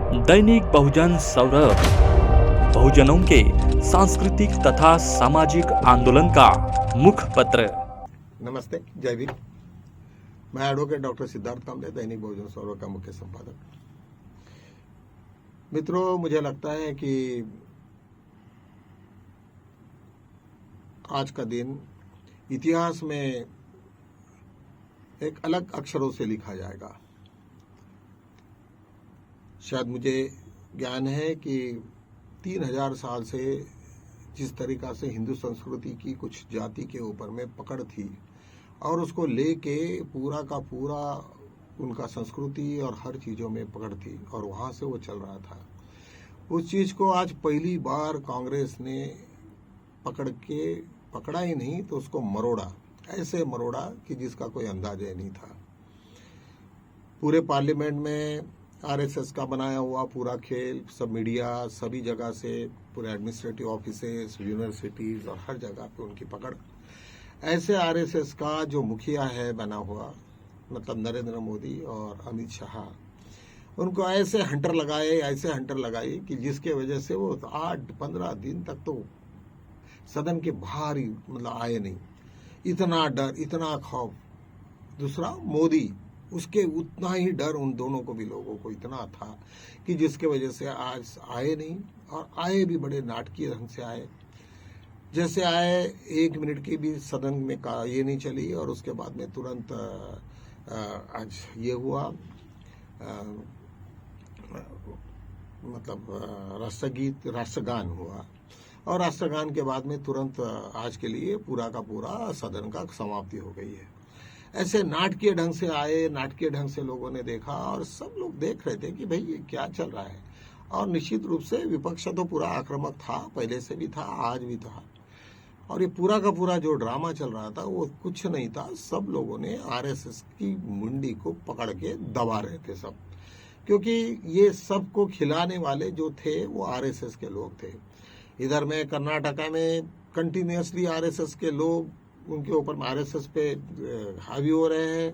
दैनिक बहुजन सौरभ, बहुजनों के सांस्कृतिक तथा सामाजिक आंदोलन का मुखपत्र। नमस्ते, जय भीम। मैं एडवोकेट डॉक्टर सिद्धार्थ कामले, दैनिक बहुजन सौरभ का मुख्य संपादक। मित्रों, मुझे लगता है कि आज का दिन इतिहास में एक अलग अक्षरों से लिखा जाएगा। शायद मुझे ज्ञान है कि 3000 साल से जिस तरीका से हिंदू संस्कृति की कुछ जाति के ऊपर में पकड़ थी और उसको लेके पूरा का पूरा उनका संस्कृति और हर चीज़ों में पकड़ थी और वहाँ से वो चल रहा था, उस चीज़ को आज पहली बार कांग्रेस ने पकड़ा ही नहीं तो उसको मरोड़ा, ऐसे मरोड़ा कि जिसका कोई अंदाजा ही नहीं था। पूरे पार्लियामेंट में आरएसएस का बनाया हुआ पूरा खेल, सब मीडिया, सभी जगह से, पूरे एडमिनिस्ट्रेटिव ऑफिसेस, यूनिवर्सिटीज और हर जगह पे उनकी पकड़। ऐसे आरएसएस का जो मुखिया है बना हुआ, मतलब नरेंद्र मोदी और अमित शाह, उनको ऐसे हंटर लगाए कि जिसके वजह से वो 8-15 दिन तक तो सदन के बाहर ही मतलब आए नहीं। इतना डर, इतना खौफ। दूसरा मोदी, उसके उतना ही डर उन दोनों को भी, लोगों को इतना था कि जिसके वजह से आज आए नहीं, और आए भी बड़े नाटकीय ढंग से आए। जैसे आए 1 मिनट की भी सदन में का ये नहीं चली और उसके बाद में तुरंत आज ये हुआ, मतलब राष्ट्रगान हुआ और राष्ट्रगान के बाद में तुरंत आज के लिए पूरा का पूरा सदन का समाप्ति हो गई है। ऐसे नाटकीय ढंग से आए, नाटकीय ढंग से लोगों ने देखा और सब लोग देख रहे थे कि भाई ये क्या चल रहा है। और निश्चित रूप से विपक्ष तो पूरा आक्रामक था, पहले से भी था, आज भी था। और ये पूरा का पूरा जो ड्रामा चल रहा था वो कुछ नहीं था, सब लोगों ने आरएसएस की मुंडी को पकड़ के दबा रहे थे सब, क्योंकि ये सबको खिलाने वाले जो थे वो आरएसएस के लोग थे। इधर में कर्नाटका में कंटिन्यूसली आरएसएस के लोग, उनके ऊपर आरएसएस पे हावी हो रहे हैं,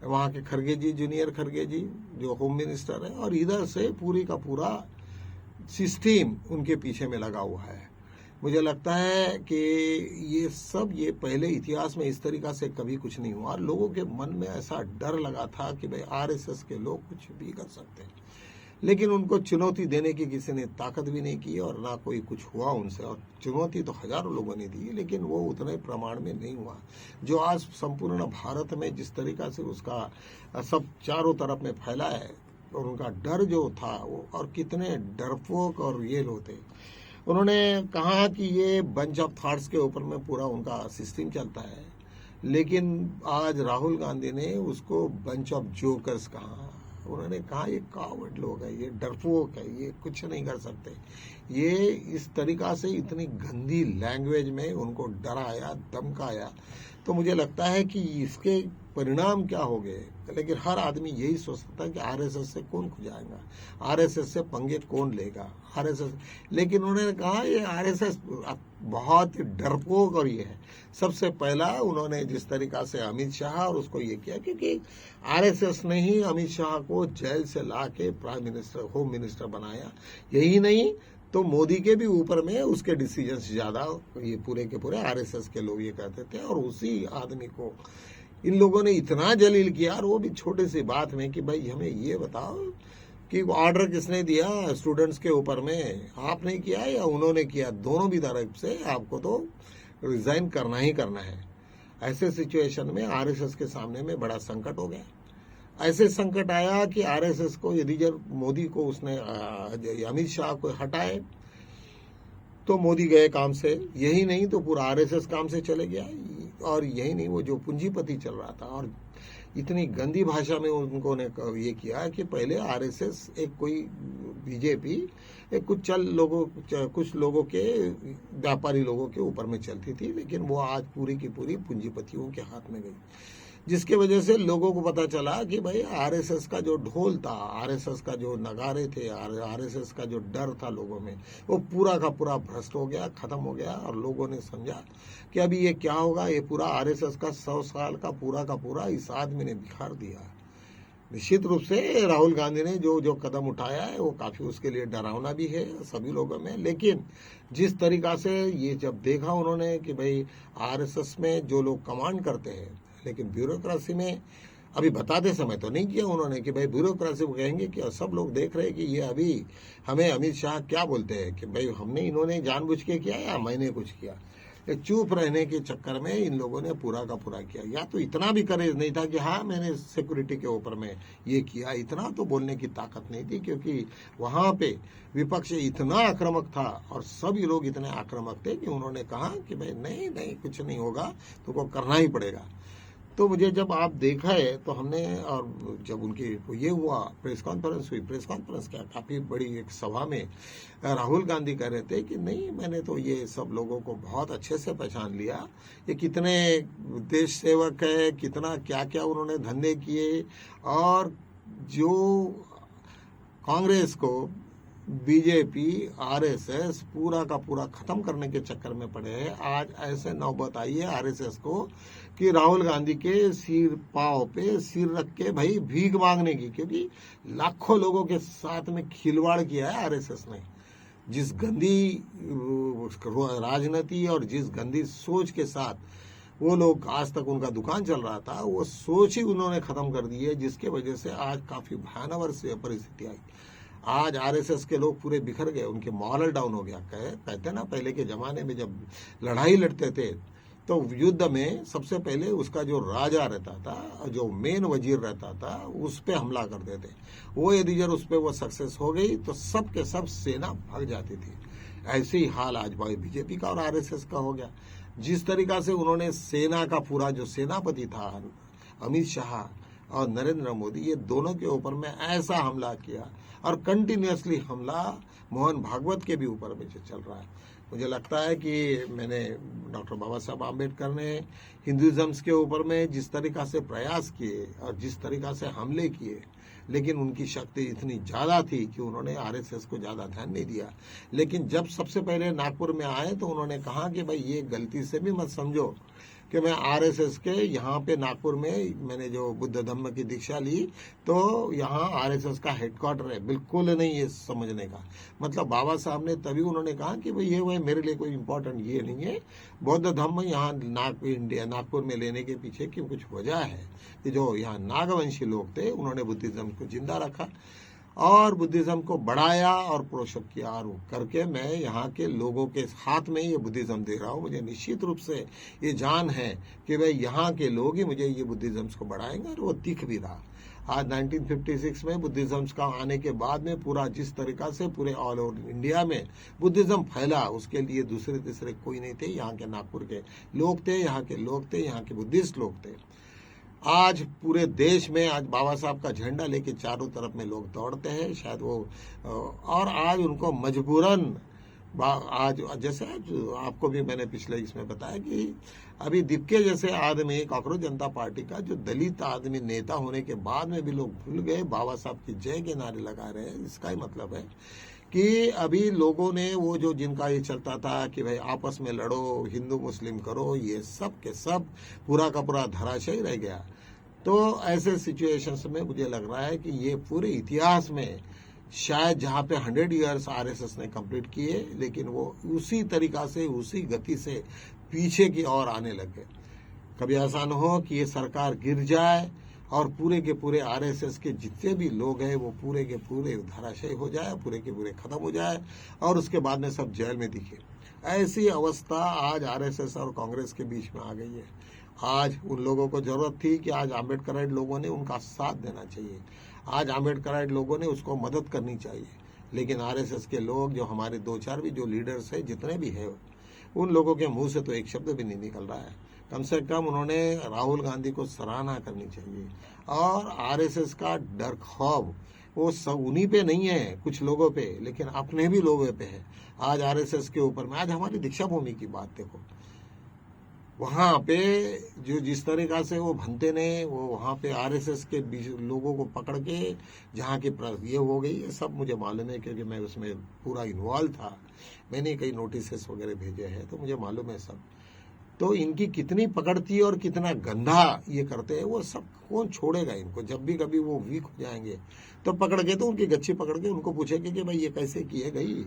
वहाँ के खड़गे जी, जूनियर खड़गे जी जो होम मिनिस्टर है, और इधर से पूरी का पूरा सिस्टम उनके पीछे में लगा हुआ है। मुझे लगता है कि ये पहले इतिहास में इस तरीका से कभी कुछ नहीं हुआ। लोगों के मन में ऐसा डर लगा था कि भाई आरएसएस के लोग कुछ भी कर सकते हैं, लेकिन उनको चुनौती देने की किसी ने ताकत भी नहीं की और ना कोई कुछ हुआ उनसे। और चुनौती तो हजारों लोगों ने दी, लेकिन वो उतने प्रमाण में नहीं हुआ जो आज संपूर्ण भारत में जिस तरीका से उसका सब चारों तरफ में फैला है। और उनका डर जो था वो, और कितने डरपोक और ये लोग थे। उन्होंने कहा कि ये बंच ऑफ थॉट्स के ऊपर में पूरा उनका सिस्टम चलता है, लेकिन आज राहुल गांधी ने उसको बंच ऑफ जोकर्स कहा। उन्होंने कहा ये कावर्ड लोग है, ये डरपोक है, ये कुछ नहीं कर सकते। ये इस तरीका से इतनी गंदी लैंग्वेज में उनको डराया, धमकाया। तो मुझे लगता है कि इसके परिणाम क्या हो गए, लेकिन हर आदमी यही सोचता है कि आरएसएस से कौन खुजाएगा, आरएसएस से पंगे कौन लेगा, आरएसएस। लेकिन उन्होंने कहा ये आरएसएस बहुत डरपोक और ये है। सबसे पहला उन्होंने जिस तरीका से अमित शाह और उसको ये किया, क्योंकि आरएसएस ने ही अमित शाह को जेल से ला के प्राइम मिनिस्टर, होम मिनिस्टर बनाया। यही नहीं तो मोदी के भी ऊपर में उसके डिसीजन ज्यादा ये पूरे के पूरे आरएसएस के लोग ये कहते थे। और उसी आदमी को इन लोगों ने इतना जलील किया, और वो भी छोटी सी बात में कि भाई हमें ये बताओ कि ऑर्डर किसने दिया स्टूडेंट्स के ऊपर में, आपने किया या उन्होंने किया? दोनों भी तरफ से आपको तो रिजाइन करना ही करना है। ऐसे सिचुएशन में आरएसएस के सामने में बड़ा संकट हो गया। ऐसे संकट आया कि आरएसएस को यदि जब मोदी को उसने अमित शाह को हटाए तो मोदी गए काम से, यही नहीं तो पूरा आरएसएस काम से चले गया। और यही नहीं, वो जो पूंजीपति चल रहा था, और इतनी गंदी भाषा में उनको ने ये किया कि पहले आरएसएस एक कोई बीजेपी एक कुछ लोगों के व्यापारी लोगों के ऊपर में चलती थी, लेकिन वो आज पूरी की पूरी पूंजीपतियों के हाथ में गई, जिसके वजह से लोगों को पता चला कि भाई आरएसएस का जो ढोल था, आरएसएस का जो नगारे थे, आरएसएस का जो डर था लोगों में, वो पूरा का पूरा भ्रष्ट हो गया, खत्म हो गया। और लोगों ने समझा कि अभी ये क्या होगा, ये पूरा आरएसएस का 100 साल का पूरा इस आदमी ने बिखार दिया। निश्चित रूप से राहुल गांधी ने जो जो कदम उठाया है वो काफी उसके लिए डरावना भी है सभी लोगों में। लेकिन जिस तरीका से ये जब देखा उन्होंने कि भाई आरएसएस में जो लोग कमांड करते हैं, लेकिन ब्यूरोक्रेसी में अभी बताते समय तो नहीं किया उन्होंने कि भाई ब्यूरोक्रेसी को कहेंगे कि सब लोग देख रहे हैं कि ये अभी हमें अमित शाह क्या बोलते हैं कि भाई हमने इन्होंने जानबूझ के किया या मैंने कुछ किया। चुप रहने के चक्कर में इन लोगों ने पूरा का पूरा किया। या तो इतना भी करेज नहीं था कि हाँ मैंने सिक्योरिटी के ऊपर में ये किया, इतना तो बोलने की ताकत नहीं थी, क्योंकि वहां पे विपक्ष इतना आक्रामक था और सभी लोग इतने आक्रामक थे कि उन्होंने कहा कि भाई नहीं नहीं कुछ नहीं होगा, तुमको करना ही पड़ेगा। तो मुझे जब आप देखा है तो हमने, और जब उनकी ये हुआ प्रेस कॉन्फ्रेंस हुई, प्रेस कॉन्फ्रेंस क्या काफी बड़ी एक सभा में राहुल गांधी कह रहे थे कि नहीं मैंने तो ये सब लोगों को बहुत अच्छे से पहचान लिया, ये कितने देश सेवक है, कितना क्या क्या उन्होंने धंधे किए, और जो कांग्रेस को बीजेपी आरएसएस पूरा का पूरा खत्म करने के चक्कर में पड़े हैं। आज ऐसे नौबत आई है आरएसएस को कि राहुल गांधी के सिर पांव पे सिर रख के भाई भीख मांगने की, क्योंकि लाखों लोगों के साथ में खिलवाड़ किया है आरएसएस ने। जिस गंदी राजनीति और जिस गंदी सोच के साथ वो लोग आज तक उनका दुकान चल रहा था, वो सोच ही उन्होंने खत्म कर दी है, जिसके वजह से आज काफी भयानक परिस्थिति आई। आज आरएसएस के लोग पूरे बिखर गए, उनके मॉरल डाउन हो गया। कहते ना पहले के जमाने में जब लड़ाई लड़ते थे तो युद्ध में सबसे पहले उसका जो राजा रहता था, जो मेन वजीर रहता था, उस पे हमला करते थे। वो यदि जब उस पे वो सक्सेस हो गई तो सब के सब सेना भाग जाती थी। ऐसे ही हाल आज भाई बीजेपी का और आरएसएस का हो गया। जिस तरीका से उन्होंने सेना का पूरा जो सेनापति था अमित शाह और नरेंद्र मोदी, ये दोनों के ऊपर में ऐसा हमला किया, और कंटिन्यूअसली हमला मोहन भागवत के भी ऊपर में जो चल रहा है। मुझे लगता है कि मैंने डॉक्टर बाबा साहब आम्बेडकर ने हिंदुइज्म के ऊपर में जिस तरीका से प्रयास किए और जिस तरीका से हमले किए, लेकिन उनकी शक्ति इतनी ज्यादा थी कि उन्होंने आरएसएस को ज्यादा ध्यान नहीं दिया। लेकिन जब सबसे पहले नागपुर में आए तो उन्होंने कहा कि भाई ये गलती से भी मत समझो कि मैं आरएसएस के यहाँ पे नागपुर में मैंने जो बुद्ध धम्म की दीक्षा ली तो यहाँ आरएसएस का हेडक्वार्टर है, बिल्कुल नहीं ये समझने का। मतलब बाबा साहब ने तभी उन्होंने कहा कि भाई ये मेरे लिए कोई इम्पोर्टेंट ये नहीं है, बौद्ध धम्म यहाँ नागपुर में लेने के पीछे की कुछ वजह है कि जो यहाँ नागवंशी लोग थे उन्होंने बुद्धिज्म को जिंदा रखा और बुद्धिज्म को बढ़ाया और प्रोशक किया, और करके मैं यहाँ के लोगों के हाथ में ये बुद्धिज्म दे रहा हूँ। मुझे निश्चित रूप से ये जान है कि भाई यहाँ के लोग ही मुझे ये बुद्धिज्म को बढ़ाएंगे, और वो दिख भी रहा। आज 1956 में बुद्धिज्म का आने के बाद में पूरा जिस तरीका से पूरे ऑल ओवर इंडिया में बुद्धिज्म फैला, उसके लिए दूसरे तीसरे कोई नहीं थे। यहाँ के नागपुर के लोग थे, यहाँ के लोग थे, यहाँ के बुद्धिस्ट लोग थे। आज पूरे देश में आज बाबा साहब का झंडा लेके चारों तरफ में लोग दौड़ते हैं, शायद वो, और आज उनको मजबूरन आज जैसे आपको भी मैंने पिछले इसमें बताया कि अभी दिप्के जैसे आदमी कांग्रेस जनता पार्टी का जो दलित आदमी नेता होने के बाद में भी लोग भूल गए, बाबा साहब की जय के नारे लगा रहे हैं। इसका ही मतलब है कि अभी लोगों ने वो जो जिनका ये चलता था कि भाई आपस में लड़ो, हिंदू मुस्लिम करो, ये सब के सब पूरा का पूरा धराशायी रह गया। तो ऐसे सिचुएशंस में मुझे लग रहा है कि ये पूरे इतिहास में शायद जहाँ पे 100 इयर्स आरएसएस ने कंप्लीट किए, लेकिन वो उसी तरीका से उसी गति से पीछे की ओर आने लगे। कभी ऐसा न हो कि ये सरकार गिर जाए और पूरे के पूरे आरएसएस के जितने भी लोग हैं वो पूरे के पूरे धराशायी हो जाए, पूरे के पूरे खत्म हो जाए, और उसके बाद में सब जेल में दिखे। ऐसी अवस्था आज आरएसएस और कांग्रेस के बीच में आ गई है। आज उन लोगों को जरूरत थी कि आज आम्बेडकराइट लोगों ने उनका साथ देना चाहिए, आज आम्बेडकराइट लोगों ने उसको मदद करनी चाहिए। लेकिन आरएसएस के लोग जो हमारे 2-4 भी जो लीडर्स हैं, जितने भी हैं, उन लोगों के मुंह से तो एक शब्द भी नहीं निकल रहा है। कम से कम उन्होंने राहुल गांधी को सराहना करनी चाहिए। और आरएसएस का डर खौफ वो सब उन्हीं पे नहीं है, कुछ लोगों पे, लेकिन अपने भी लोगों पे है। आज आरएसएस के ऊपर में आज हमारी दीक्षा भूमि की बात देखो, वहां पे जो जिस तरीका से वो भंते ने वो वहां पे आरएसएस के लोगों को पकड़ के जहाँ की ये हो गई, ये सब मुझे मालूम है क्योंकि मैं उसमें पूरा इन्वॉल्व था। मैंने कई नोटिस वगैरह भेजे हैं तो मुझे मालूम है सब। तो इनकी कितनी पकड़ थी और कितना गंदा ये करते हैं, वो सब कौन छोड़ेगा इनको। जब भी कभी वो वीक हो जाएंगे तो पकड़ के, तो उनकी गच्छी पकड़ के उनको पूछेंगे कि भाई ये कैसे किए गई।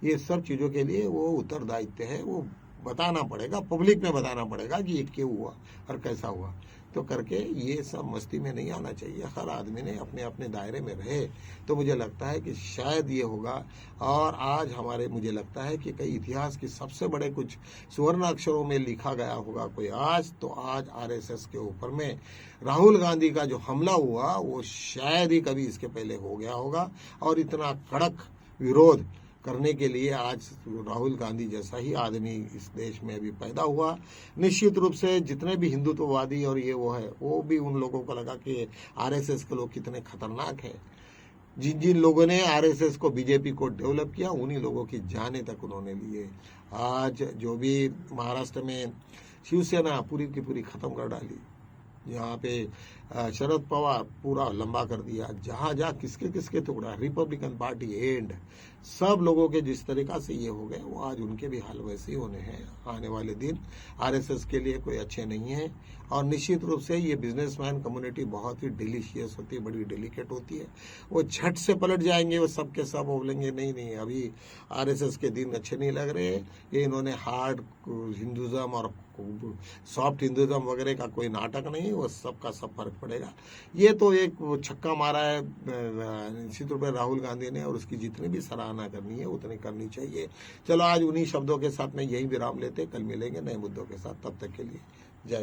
ये सब चीज़ों के लिए वो उत्तरदायित्व है, वो बताना पड़ेगा, पब्लिक में बताना पड़ेगा कि ये क्यों हुआ और कैसा हुआ। तो करके ये सब मस्ती में नहीं आना चाहिए। हर आदमी ने अपने अपने दायरे में रहे तो मुझे लगता है कि शायद ये होगा। और आज हमारे, मुझे लगता है कि कई इतिहास की सबसे बड़े कुछ स्वर्ण अक्षरों में लिखा गया होगा कोई आज, तो आज आरएसएस के ऊपर में राहुल गांधी का जो हमला हुआ वो शायद ही कभी इसके पहले हो गया होगा। और इतना कड़क विरोध करने के लिए आज राहुल गांधी जैसा ही आदमी इस देश में अभी पैदा हुआ। निश्चित रूप से जितने भी हिंदुत्ववादी और ये वो है, वो भी उन लोगों को लगा कि आरएसएस के लोग कितने खतरनाक हैं। जिन जिन लोगों ने आरएसएस को, बीजेपी को डेवलप किया, उन्हीं लोगों की जानें तक उन्होंने लिए। आज जो भी महाराष्ट्र में शिवसेना पूरी की पूरी खत्म कर डाली, यहाँ पे शरद पवार पूरा लंबा कर दिया, जहां जहां किसके किसके टुकड़ा, रिपब्लिकन पार्टी एंड सब लोगों के जिस तरीका से ये हो गए, वो आज उनके भी हाल वैसे ही होने हैं। आने वाले दिन आरएसएस के लिए कोई अच्छे नहीं है। और निश्चित रूप से ये बिजनेसमैन कम्युनिटी बहुत ही डिलीशियस होती है, बड़ी डेलिकेट होती है। वो झट से पलट जाएंगे, वो सब के सब बोलेंगे नहीं नहीं अभी आरएसएस के दिन अच्छे नहीं लग रहे, ये इन्होंने हार्ड हिंदुज्म और सॉफ्ट हिंदुज्म वगैरह का कोई नाटक नहीं, वो सबका सब फर्क पड़ेगा। ये तो एक छक्का मारा है निश्चित रूप से राहुल गांधी ने, और उसकी जितनी भी सराहना करनी है उतनी करनी चाहिए। चलो आज उन्हीं शब्दों के साथ में यही विराम लेते, कल मिलेंगे नए मुद्दों के साथ। तब तक के लिए